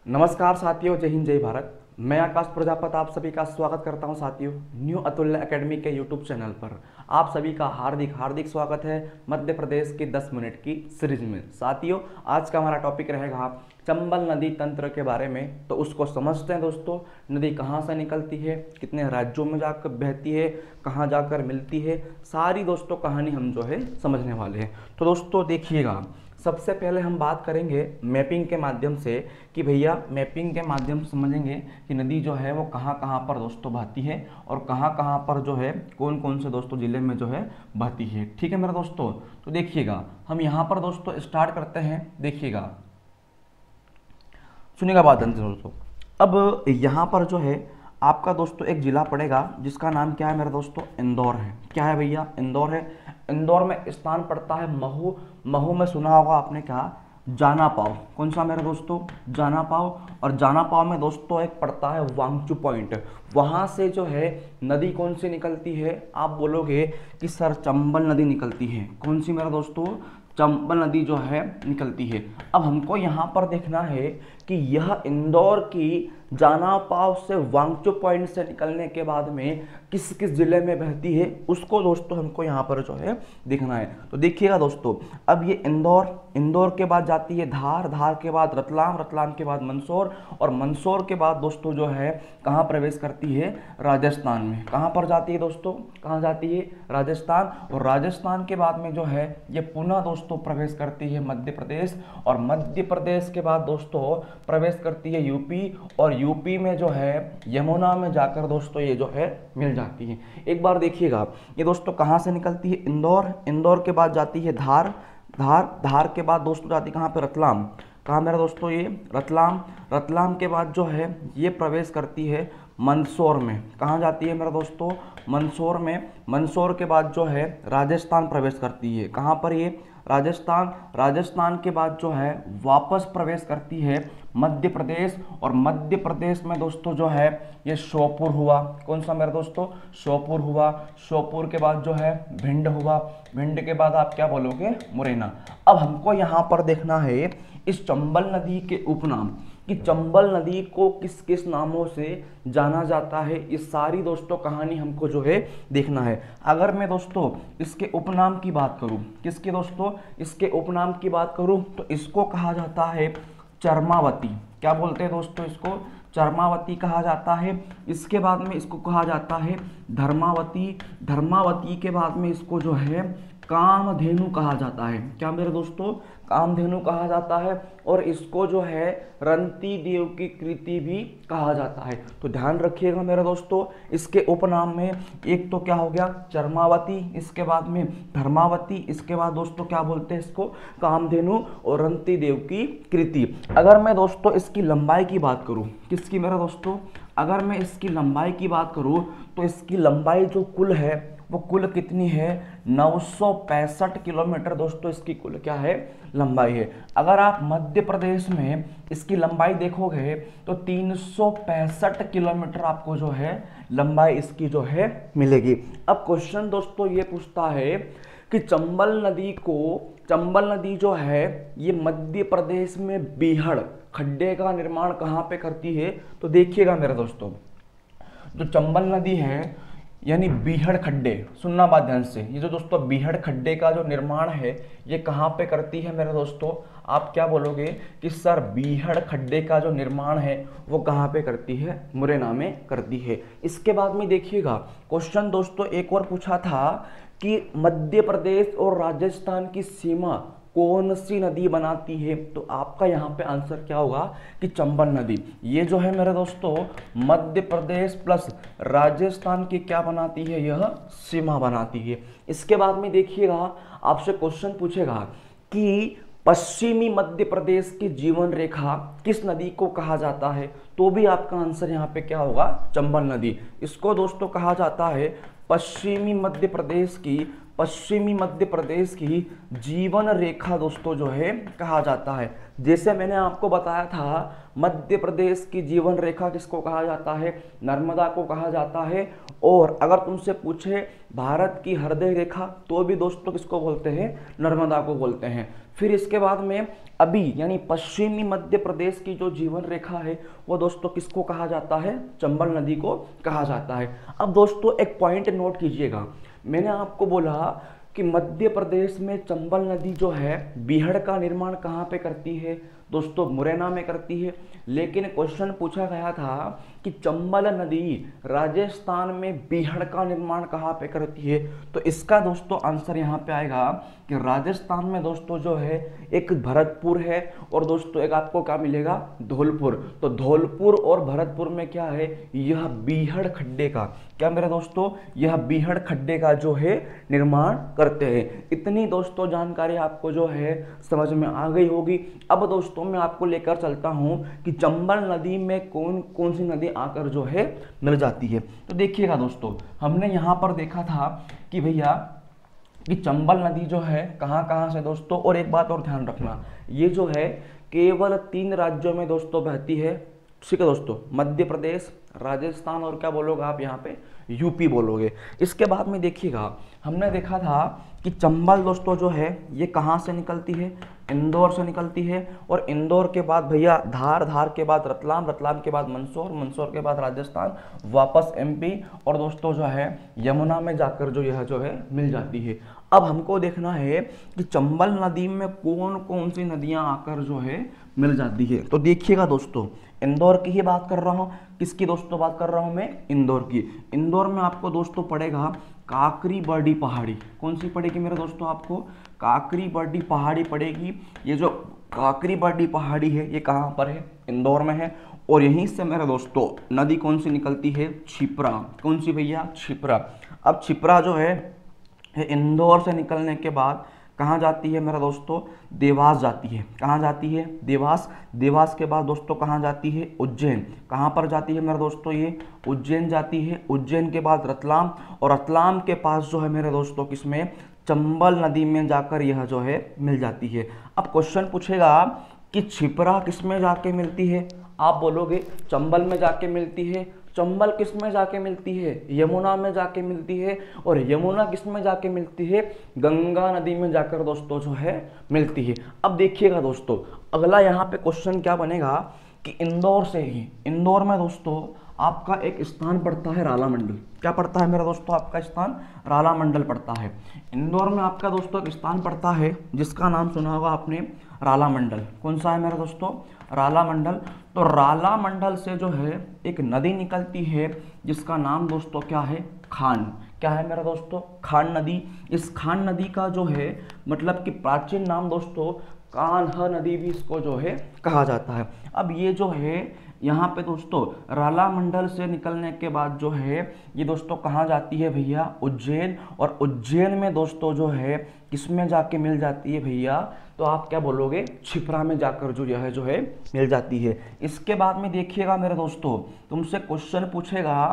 नमस्कार साथियों, जय हिंद जय भारत। मैं आकाश प्रजापत आप सभी का स्वागत करता हूं साथियों न्यू अतुल्य एकेडमी के यूट्यूब चैनल पर। आप सभी का हार्दिक हार्दिक स्वागत है मध्य प्रदेश की 10 मिनट की सीरीज में। साथियों, आज का हमारा टॉपिक रहेगा चंबल नदी तंत्र के बारे में। तो उसको समझते हैं दोस्तों। नदी कहाँ से निकलती है, कितने राज्यों में जाकर बहती है, कहाँ जाकर मिलती है, सारी दोस्तों कहानी हम जो है समझने वाले हैं। तो दोस्तों देखिएगा, सबसे पहले हम बात करेंगे मैपिंग के माध्यम से कि भैया मैपिंग के माध्यम से समझेंगे कि नदी जो है वो कहाँ कहाँ पर दोस्तों बहती है और कहाँ कहाँ पर जो है कौन कौन से दोस्तों ज़िले में जो है बहती है। ठीक है मेरे दोस्तों, तो देखिएगा हम यहाँ पर दोस्तों स्टार्ट करते हैं। देखिएगा, सुनिएगा बात ध्यान से दोस्तों। अब यहाँ पर जो है आपका दोस्तों एक जिला पड़ेगा जिसका नाम क्या है मेरे दोस्तों, इंदौर है। क्या है भैया, इंदौर है। इंदौर में स्थान पड़ता है महू। महू में सुना होगा आपने क्या, जाना पाव। कौन सा मेरे दोस्तों, जाना पाव। और जाना पाव में दोस्तों एक पड़ता है वांगचू पॉइंट। वहाँ से जो है नदी कौन सी निकलती है, आप बोलोगे कि सर चंबल नदी निकलती है। कौन सी मेरे दोस्तों, चंबल नदी जो है निकलती है। अब हमको यहाँ पर देखना है कि यह इंदौर की जाना पाव से वांगचू पॉइंट से निकलने के बाद में किस किस जिले में बहती है, उसको दोस्तों हमको यहाँ पर जो है देखना है। तो देखिएगा दोस्तों, अब ये इंदौर, इंदौर के बाद जाती है धार, धार के बाद रतलाम, रतलाम के बाद मंदसौर, और मंदसौर के बाद दोस्तों जो है कहाँ प्रवेश करती है, राजस्थान में। कहाँ पर जाती है दोस्तों, कहाँ जाती है, राजस्थान। और राजस्थान के बाद में जो है ये पुनः दोस्तों प्रवेश करती है मध्य प्रदेश, और मध्य प्रदेश के बाद दोस्तों प्रवेश करती है यूपी, और यूपी में जो है यमुना में जाकर दोस्तों ये जो है मिल जाती है। एक बार देखिएगा, ये दोस्तों कहाँ से निकलती है, इंदौर, इंदौर के बाद जाती है धार, धार, धार के बाद दोस्तों जाती है कहाँ पे, रतलाम। कहाँ मेरा दोस्तों, ये रतलाम, रतलाम के बाद जो है ये प्रवेश करती है मंदसौर में। कहाँ जाती है मेरा दोस्तों, मंदसौर में। मंदसौर के बाद जो है राजस्थान प्रवेश करती है। कहाँ पर, ये राजस्थान। राजस्थान के बाद जो है वापस प्रवेश करती है मध्य प्रदेश, और मध्य प्रदेश में दोस्तों जो है ये श्योपुर हुआ। कौन सा मेरे दोस्तों, श्योपुर हुआ। श्योपुर के बाद जो है भिंड हुआ। भिंड के बाद आप क्या बोलोगे, मुरैना। अब हमको यहाँ पर देखना है इस चंबल नदी के उपनाम, कि चंबल नदी को किस किस नामों से जाना जाता है। ये सारी दोस्तों कहानी हमको जो है देखना है। अगर मैं दोस्तों इसके उपनाम की बात करूं, किसके दोस्तों, इसके उपनाम की बात करूं, तो इसको कहा जाता है चरमावती। क्या बोलते हैं दोस्तों, इसको चरमावती कहा जाता है। इसके बाद में इसको कहा जाता है धर्मावती। धर्मावती के बाद में इसको जो है कामधेनु कहा जाता है। क्या मेरे दोस्तों, कामधेनु कहा जाता है। और इसको जो है रंती देव की कृति भी कहा जाता है। तो ध्यान रखिएगा मेरे दोस्तों, इसके उपनाम में एक तो क्या हो गया, चरमावती, इसके बाद में धर्मावती, इसके बाद दोस्तों क्या बोलते हैं इसको, कामधेनु और रंती देव की कृति। अगर मैं दोस्तों इसकी लंबाई की बात करूं, किसकी मेरे दोस्तों, अगर मैं इसकी लंबाई की बात करूं, तो इसकी लंबाई जो कुल है वो कुल कितनी है, 965 किलोमीटर दोस्तों इसकी कुल क्या है, लंबाई है। अगर आप मध्य प्रदेश में इसकी लंबाई देखोगे तो 365 किलोमीटर आपको जो है लंबाई इसकी जो है मिलेगी। अब क्वेश्चन दोस्तों ये पूछता है कि चंबल नदी को, चंबल नदी जो है ये मध्य प्रदेश में बीहड़ खड्डे का निर्माण कहाँ पे करती है। तो देखिएगा मेरे दोस्तों, जो चंबल नदी है यानी बीहड़ खड्डे, सुनना बात ध्यान से, ये जो दोस्तों बीहड़ खड्डे का जो निर्माण है ये कहाँ पे करती है मेरे दोस्तों। आप क्या बोलोगे कि सर बीहड़ खड्डे का जो निर्माण है वो कहाँ पे करती है, मुरैना में करती है। इसके बाद में देखिएगा क्वेश्चन दोस्तों एक और पूछा था कि मध्य प्रदेश और राजस्थान की सीमा कौन सी नदी बनाती है। तो आपका यहाँ पे आंसर क्या होगा कि चंबल नदी। ये जो है मेरे दोस्तों मध्य प्रदेश प्लस राजस्थान की क्या बनाती है, यह सीमा बनाती है। इसके बाद में देखिएगा आपसे क्वेश्चन पूछेगा कि पश्चिमी मध्य प्रदेश की जीवन रेखा किस नदी को कहा जाता है। तो भी आपका आंसर यहाँ पे क्या होगा, चंबल नदी। इसको दोस्तों कहा जाता है पश्चिमी मध्य प्रदेश की, पश्चिमी मध्य प्रदेश की जीवन रेखा दोस्तों जो है कहा जाता है। जैसे मैंने आपको बताया था मध्य प्रदेश की जीवन रेखा किसको कहा जाता है, नर्मदा को कहा जाता है। और अगर तुमसे पूछे भारत की हृदय रेखा तो भी दोस्तों किसको बोलते हैं, नर्मदा को बोलते हैं। फिर इसके बाद में अभी यानी पश्चिमी मध्य प्रदेश की जो जीवन रेखा है वो दोस्तों किसको कहा जाता है, चंबल नदी को कहा जाता है। अब दोस्तों एक पॉइंट नोट कीजिएगा, मैंने आपको बोला कि मध्य प्रदेश में चंबल नदी जो है बीहड़ का निर्माण कहाँ पे करती है दोस्तों, मुरैना में करती है। लेकिन क्वेश्चन पूछा गया था कि चंबल नदी राजस्थान में बीहड़ का निर्माण कहाँ पे करती है, तो इसका दोस्तों आंसर यहाँ पे आएगा कि राजस्थान में दोस्तों जो है एक भरतपुर है और दोस्तों एक आपको क्या मिलेगा, धौलपुर। तो धौलपुर और भरतपुर में क्या है, यह बीहड़ खड्डे का, क्या मेरे दोस्तों, यह बीहड़ खड्डे का जो है निर्माण करते हैं। इतनी दोस्तों जानकारी आपको जो है समझ में आ गई होगी। अब दोस्तों मैं आपको लेकर चलता हूं कि चंबल नदी में कौन कौन सी नदी आकर जो है मिल जाती है। तो देखिएगा दोस्तों, हमने यहां पर देखा था कि भैया कि चंबल नदी जो है कहां कहां से दोस्तों, और एक बात और ध्यान रखना, ये जो है केवल 3 राज्यों में दोस्तों बहती है, ठीक है दोस्तों, मध्य प्रदेश, राजस्थान और क्या बोलोगे आप यहाँ पे, यूपी बोलोगे। इसके बाद में देखिएगा, हमने देखा था कि चंबल दोस्तों जो है ये कहाँ से निकलती है, इंदौर से निकलती है, और इंदौर के बाद भैया धार, धार के बाद रतलाम, रतलाम के बाद मंदसौर, मंदसौर के बाद राजस्थान, वापस एमपी, और दोस्तों जो है यमुना में जाकर जो यह जो है मिल जाती है। अब हमको देखना है कि चंबल नदी में कौन कौन सी नदियां आकर जो है मिल जाती है। तो देखिएगा दोस्तों, इंदौर की ही बात कर रहा हूँ, किसकी दोस्तों बात कर रहा हूँ मैं, इंदौर की। इंदौर में आपको दोस्तों पड़ेगा काकरी बर्डी पहाड़ी, कौन सी पड़ेगी मेरे दोस्तों, आपको काकरी बर्डी पहाड़ी पड़ेगी। ये जो काकरी बर्डी पहाड़ी है ये कहाँ पर है, इंदौर में है। और यहीं से मेरे दोस्तों नदी कौन सी निकलती है, छिप्रा, कौन सी भैया, छिप्रा। अब छिप्रा जो है इंदौर से निकलने के बाद कहाँ जाती है मेरा दोस्तों, देवास जाती है। कहाँ जाती है, देवास। देवास के बाद दोस्तों कहाँ जाती है, उज्जैन। कहाँ पर जाती है मेरे दोस्तों, ये उज्जैन जाती है। उज्जैन के बाद रतलाम, और रतलाम के पास जो है मेरे दोस्तों किसमें, चंबल नदी में जाकर यह जो है मिल जाती है। अब क्वेश्चन पूछेगा कि छिप्रा किस में जाके मिलती है, आप बोलोगे चंबल में जाके मिलती है। चंबल किस में जाके मिलती है, यमुना में जाके मिलती है। और यमुना किस में जाके मिलती है, गंगा नदी में जाकर दोस्तों जो है मिलती है। अब देखिएगा दोस्तों, अगला यहाँ पे क्वेश्चन क्या बनेगा कि इंदौर से ही, इंदौर में दोस्तों आपका एक स्थान पड़ता है राला मंडल। क्या पड़ता है मेरा दोस्तों, आपका स्थान राला मंडल पड़ता है। इंदौर में आपका दोस्तों एक स्थान पड़ता है जिसका नाम सुना होगा आपने, राला मंडल। कौन सा है मेरा दोस्तों, राला मंडल। तो राला मंडल से जो है एक नदी निकलती है जिसका नाम दोस्तों क्या है, खान। क्या है मेरा दोस्तों, खान नदी। इस खान नदी का जो है मतलब कि प्राचीन नाम दोस्तों कान्हा नदी भी इसको जो है कहा जाता है। अब ये जो है यहाँ पे दोस्तों राला मंडल से निकलने के बाद जो है ये दोस्तों कहाँ जाती है भैया, उज्जैन। और उज्जैन में दोस्तों जो है किसमें जाके मिल जाती है भैया, तो आप क्या बोलोगे, छिप्रा में जाकर जो यह जो है मिल जाती है। इसके बाद में देखिएगा मेरे दोस्तों, तुमसे क्वेश्चन पूछेगा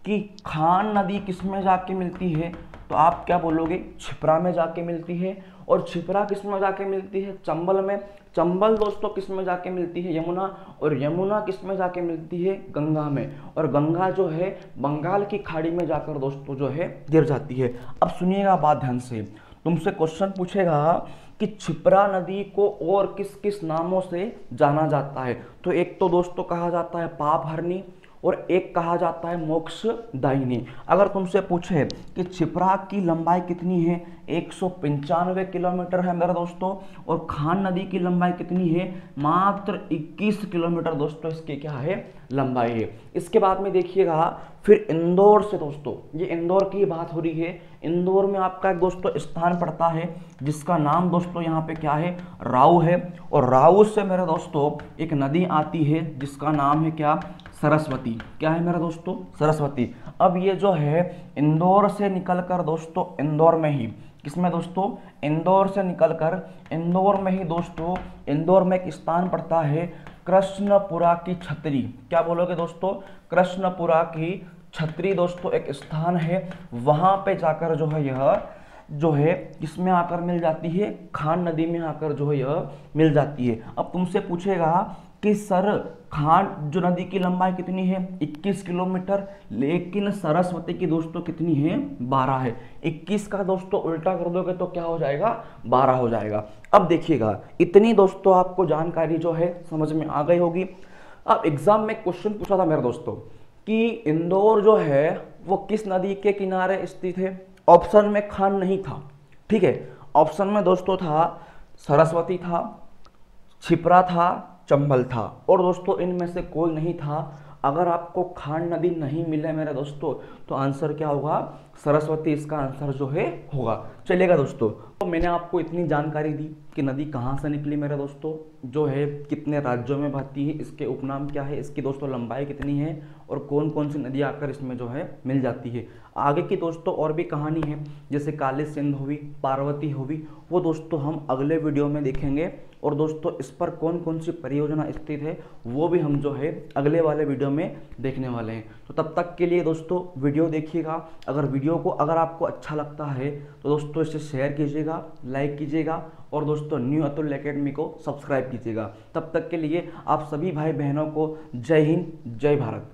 कि खान नदी किस में जाके मिलती है, तो आप क्या बोलोगे, छिप्रा में जाके मिलती है। और छिप्रा किस में जाके मिलती है, चंबल में। चंबल दोस्तों किस में जाके मिलती है, यमुना। और यमुना किस में जाके मिलती है, गंगा में। और गंगा जो है बंगाल की खाड़ी में जाकर दोस्तों जो है गिर जाती है। अब सुनिएगा बात ध्यान से, तुमसे क्वेश्चन पूछेगा कि छिप्रा नदी को और किस किस नामों से जाना जाता है। तो एक तो दोस्तों कहा जाता है पाप हरनी, और एक कहा जाता है मोक्ष दायिनी। अगर तुमसे पूछे कि छिप्रा की लंबाई कितनी है, 195 किलोमीटर है मेरे दोस्तों। और खान नदी की लंबाई कितनी है, मात्र 21 किलोमीटर दोस्तों इसकी क्या है, लंबाई है। इसके बाद में देखिएगा फिर इंदौर से दोस्तों, ये इंदौर की बात हो रही है। इंदौर में आपका एक दोस्तों स्थान पड़ता है जिसका नाम दोस्तों यहाँ पे क्या है, राऊ है। और राऊ से मेरे दोस्तों एक नदी आती है जिसका नाम है क्या, सरस्वती। क्या है मेरा दोस्तों, सरस्वती। अब ये जो है इंदौर से निकलकर दोस्तों इंदौर में ही, किसमें दोस्तों, इंदौर से निकलकर इंदौर में ही दोस्तों, इंदौर में एक स्थान पड़ता है कृष्णपुरा की छतरी। क्या बोलोगे दोस्तों, कृष्णपुरा की छतरी दोस्तों एक स्थान है। वहां पे जाकर जो है यह जो है किसमें आकर मिल जाती है, खान नदी में आकर जो है यह मिल जाती है। अब तुमसे पूछेगा कि सर खान जो नदी की लंबाई कितनी है 21 किलोमीटर, लेकिन सरस्वती की दोस्तों कितनी है 12 है। 21 का दोस्तों उल्टा कर दोगे तो क्या हो जाएगा 12 हो जाएगा। अब देखिएगा इतनी दोस्तों आपको जानकारी जो है समझ में आ गई होगी। अब एग्जाम में क्वेश्चन पूछा था मेरे दोस्तों कि इंदौर जो है वो किस नदी के किनारे स्थित है। ऑप्शन में खान नहीं था, ठीक है, ऑप्शन में दोस्तों था सरस्वती था, छिपरा था, चंबल था, और दोस्तों इनमें से कोई नहीं था। अगर आपको खान नदी नहीं मिले मेरे दोस्तों तो आंसर क्या होगा सरस्वती, इसका आंसर जो है होगा। चलिएगा दोस्तों, तो मैंने आपको इतनी जानकारी दी कि नदी कहाँ से निकली मेरे दोस्तों, जो है कितने राज्यों में बहती है, इसके उपनाम क्या है, इसकी दोस्तों लंबाई कितनी है, और कौन कौन सी नदी आकर इसमें जो है मिल जाती है। आगे की दोस्तों और भी कहानी है, जैसे काली सिंध हुई, पार्वती हुई, वो दोस्तों हम अगले वीडियो में देखेंगे। और दोस्तों इस पर कौन कौन सी परियोजना स्थित है वो भी हम जो है अगले वाले वीडियो में देखने वाले हैं। तो तब तक के लिए दोस्तों वीडियो देखिएगा। अगर वीडियो को अगर आपको अच्छा लगता है तो दोस्तों इसे शेयर कीजिएगा, लाइक कीजिएगा, और दोस्तों न्यू अतुल एकेडमी को सब्सक्राइब कीजिएगा। तब तक के लिए आप सभी भाई बहनों को जय हिंद, जय भारत।